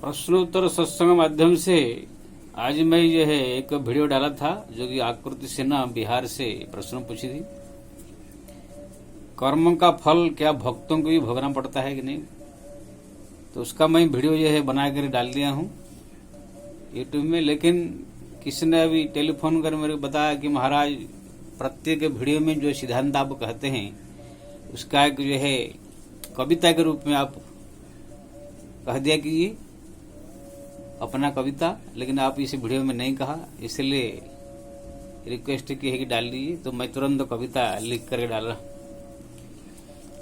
प्रश्नोत्तर सत्संग माध्यम से आज मैं यह एक वीडियो डाला था जो कि आकृति सिन्हा बिहार से प्रश्न पूछी थी। कर्म का फल क्या भक्तों को भी भोगना पड़ता है कि नहीं, तो उसका मैं वीडियो यह बना कर डाल दिया हूँ यूट्यूब में। लेकिन किसी ने अभी टेलीफोन कर मेरे को बताया कि महाराज प्रत्येक वीडियो में जो सिद्धांत आप कहते हैं उसका एक जो है कविता के रूप में आप कह दिया कीजिए अपना कविता, लेकिन आप इसे वीडियो में नहीं कहा, इसलिए रिक्वेस्ट की है कि डाल दीजिए। तो मैं तुरंत कविता लिख करके डाला।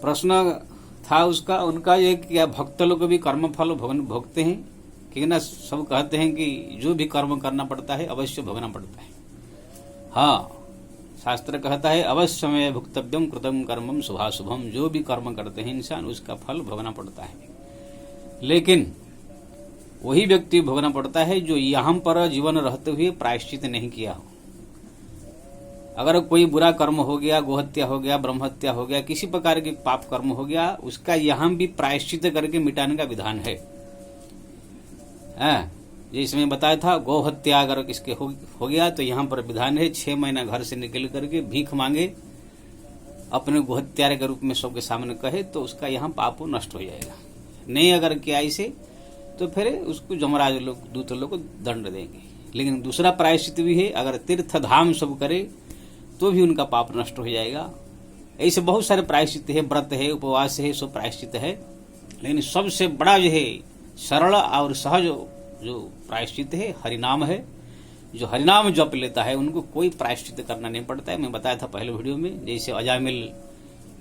प्रश्न था उनका ये क्या भक्त लोग भी कर्म फल भोगते हैं, क्योंकि ना सब कहते हैं कि जो भी कर्म करना पड़ता है अवश्य भोगना पड़ता है। हाँ, शास्त्र कहता है अवश्य में भुक्तव्यम कृतम कर्मम शुभाशुभम, जो भी कर्म करते हैं इंसान उसका फल भोगना पड़ता है। लेकिन वही व्यक्ति भोगना पड़ता है जो यहाँ पर जीवन रहते हुए प्रायश्चित नहीं किया हो। अगर कोई बुरा कर्म हो गया, गोहत्या हो गया, ब्रह्महत्या हो गया, किसी प्रकार के पाप कर्म हो गया, उसका यहाँ भी प्रायश्चित करके मिटाने का विधान है। जैसे मैं बताया था, गोहत्या अगर किसके हो गया तो यहाँ पर विधान है 6 महीना घर से निकल करके भीख मांगे, अपने गोहत्यारे के रूप में सबके सामने कहे तो उसका यहाँ पाप नष्ट हो जाएगा। नहीं अगर किया इसे तो फिर उसको जमराज लोग दूत लोग को दंड देंगे। लेकिन दूसरा प्रायश्चित भी है, अगर तीर्थ धाम सब करे तो भी उनका पाप नष्ट हो जाएगा। ऐसे बहुत सारे प्रायश्चित है, व्रत है, उपवास है, सब प्रायश्चित है। लेकिन सबसे बड़ा जो है सरल और सहज जो प्रायश्चित है हरिनाम है। जो हरिनाम जप लेता है उनको कोई प्रायश्चित करना नहीं पड़ता है। मैं बताया था पहले वीडियो में, जैसे अजामिल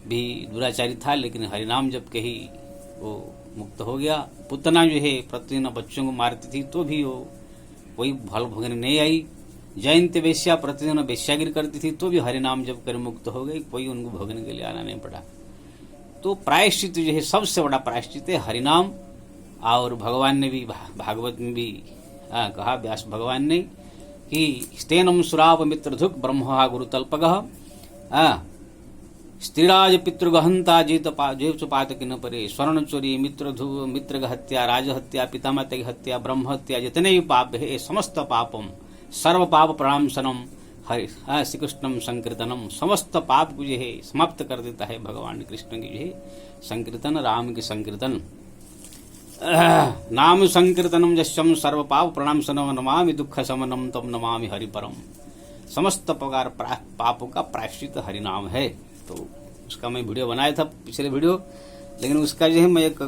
भी दुराचारी था लेकिन हरिनाम जप के ही वो मुक्त हो गया। पुतना जो है प्रतिदिन बच्चों को मारती थी तो भी वो कोई फल भोगने नहीं आई। जयंती वेश्या प्रतिदिन वेश्यागिरी करती थी तो भी हरिनाम जप कर मुक्त हो गई, कोई उनको भोगने के लिए आना नहीं पड़ा। तो प्रायश्चित जो है सबसे बड़ा प्रायश्चित है हरिनाम। और भगवान ने भी भागवत में भी कहा, व्यास भगवान ने कि स्तेनम सुराव मित्रधुक ब्रह्मा गुरुतल्पगः स्त्रीराज पितृगहंता जेव पात किन परे स्वर्ण चोरी मित्र हत्या राजहत्या पितामाता की हत्या ब्रह्म हत्या जितने भी पाप है समस्त पापम सर्व पाप प्रणामसनम हरि श्री कृष्णम संकीर्तनम, समस्त पाप को जो है समाप्त कर देता है भगवान कृष्ण की जो है संकीर्तन, राम की संकीर्तन। नाम संकीर्तनम जस्यम सर्व पाप प्रणामसनम नमामि दुख समनम तम नमामि हरिपरम। समस्त प्रकार पापों का प्रायश्चित हरिनाम है। तो उसका मैं वीडियो बनाया था पिछले वीडियो, लेकिन उसका जो है मैं एक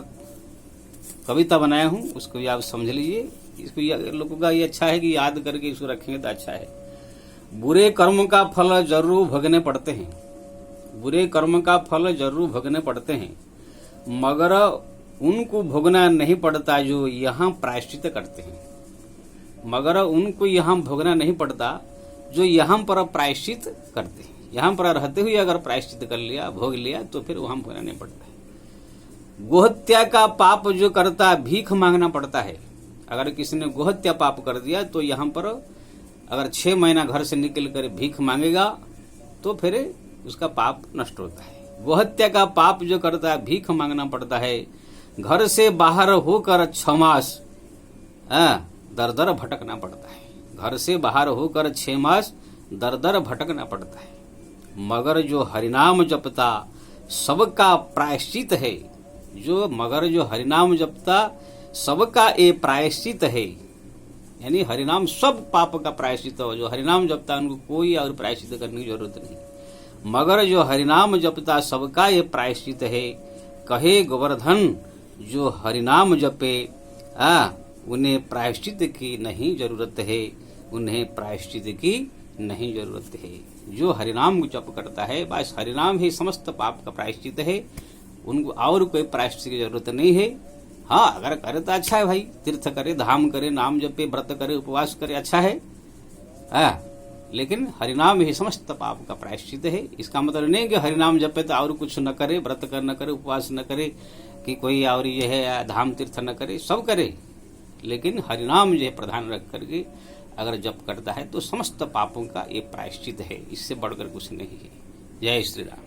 कविता बनाया हूँ, उसको भी आप समझ लीजिए। इसको लोगों का ये अच्छा है कि याद करके इसको रखेंगे तो अच्छा है। बुरे कर्म का फल जरूर भोगने पड़ते हैं, बुरे कर्म का फल जरूर भोगने पड़ते हैं, मगर उनको भोगना नहीं पड़ता जो यहाँ प्रायश्चित करते हैं। मगर उनको यहाँ भोगना नहीं पड़ता जो यहाँ पर प्रायश्चित करते हैं। यहाँ पर रहते हुए अगर प्रायश्चित कर लिया, भोग लिया, तो फिर वहां भोगना नहीं पड़ता है। गोहत्या का पाप जो करता भीख मांगना पड़ता है। अगर किसी ने गोहत्या पाप कर दिया तो यहाँ पर अगर 6 महीना घर से निकल कर भीख मांगेगा तो फिर उसका पाप नष्ट होता है। गोहत्या का पाप जो करता है भीख मांगना पड़ता है। घर से बाहर होकर 6 मास दर दर भटकना पड़ता है। घर से बाहर होकर 6 मास दर दर भटकना पड़ता है। मगर जो हरिनाम जपता सबका प्रायश्चित है, मगर जो हरिनाम जपता सबका ये प्रायश्चित है, यानी हरिनाम सब पाप का प्रायश्चित हो। जो हरिनाम जपता उनको कोई और प्रायश्चित करने की जरूरत नहीं। मगर जो हरिनाम जपता सबका ये प्रायश्चित है। कहे गोवर्धन जो हरिनाम जपे उन्हें प्रायश्चित की नहीं जरूरत है, उन्हें प्रायश्चित की नहीं जरूरत है। जो हरिनाम को जप करता है बस हरिनाम ही समस्त पाप का प्रायश्चित है, उनको और कोई प्रायश्चित की जरूरत नहीं है। हाँ, अगर करे तो अच्छा है भाई, तीर्थ करे, धाम करे, नाम जपे, व्रत करे, उपवास करे, अच्छा है। लेकिन हरिनाम ही समस्त पाप का प्रायश्चित है। इसका मतलब नहीं कि हरिनाम जपे तो और कुछ न करे, व्रत कर न करे, उपवास न करे, कि कोई और ये है धाम तीर्थ न करे, सब करे, लेकिन हरिनाम जो है प्रधान रख करके अगर जप करता है तो समस्त पापों का ये प्रायश्चित है। इससे बढ़कर कुछ नहीं है। जय श्री राम।